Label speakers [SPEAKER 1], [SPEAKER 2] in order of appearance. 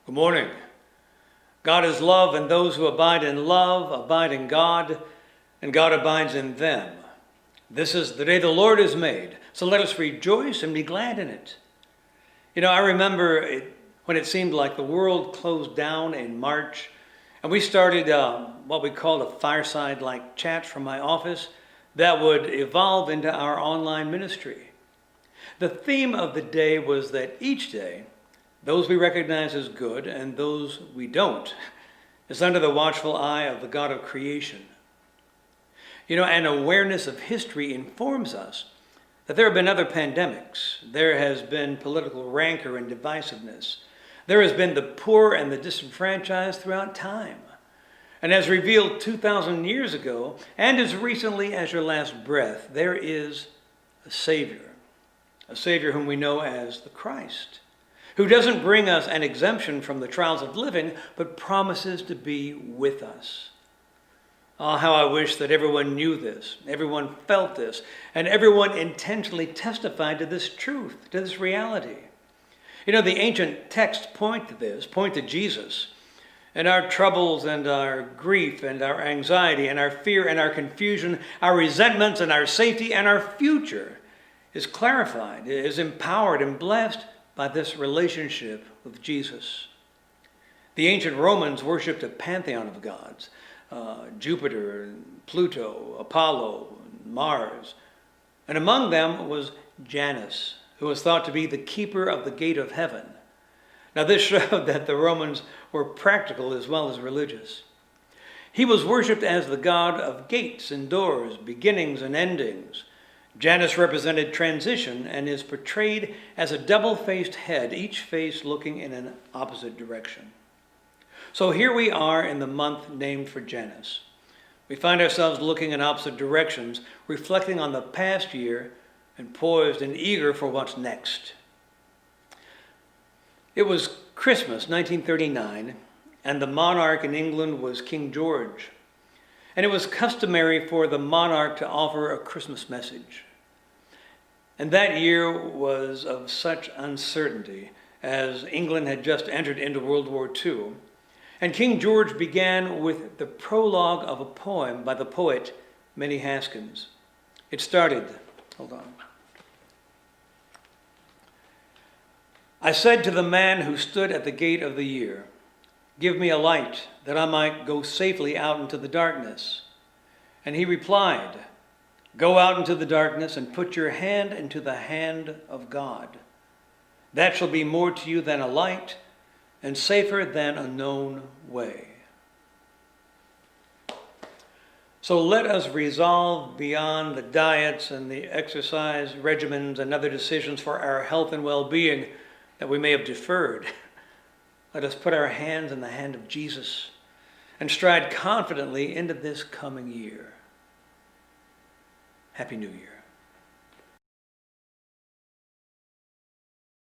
[SPEAKER 1] Good morning. God is love, and those who abide in love abide in God, and God abides in them. This is the day the Lord has made, so let us rejoice and be glad in it. I remember when it seemed like the world closed down in March, and we started what we called a fireside-like chat from my office that would evolve into our online ministry. The theme of the day was that each day, those we recognize as good and those we don't, is under the watchful eye of the God of creation. An awareness of history informs us that there have been other pandemics. There has been political rancor and divisiveness. There has been the poor and the disenfranchised throughout time. And as revealed 2,000 years ago, and as recently as your last breath, there is a Savior whom we know as the Christ, who doesn't bring us an exemption from the trials of living, but promises to be with us. Oh, how I wish that everyone knew this, everyone felt this, and everyone intentionally testified to this truth, to this reality. The ancient texts point to Jesus, and our troubles and our grief and our anxiety and our fear and our confusion, our resentments and our safety and our future is clarified, is empowered and blessed by this relationship with Jesus. The ancient Romans worshipped a pantheon of gods, Jupiter, Pluto, Apollo, Mars. And among them was Janus, who was thought to be the keeper of the gate of heaven. Now this showed that the Romans were practical as well as religious. He was worshipped as the god of gates and doors, beginnings and endings. Janus represented transition and is portrayed as a double-faced head, each face looking in an opposite direction. So here we are in the month named for Janus. We find ourselves looking in opposite directions, reflecting on the past year and poised and eager for what's next. It was Christmas, 1939, and the monarch in England was King George. And it was customary for the monarch to offer a Christmas message. And that year was of such uncertainty, as England had just entered into World War II. And King George began with the prologue of a poem by the poet Minnie Haskins. It started, I said to the man who stood at the gate of the year, give me a light that I might go safely out into the darkness. And he replied, go out into the darkness and put your hand into the hand of God. That shall be more to you than a light and safer than a known way. So let us resolve beyond the diets and the exercise regimens and other decisions for our health and well-being that we may have deferred. Let us put our hands in the hand of Jesus and stride confidently into this coming year. Happy New Year.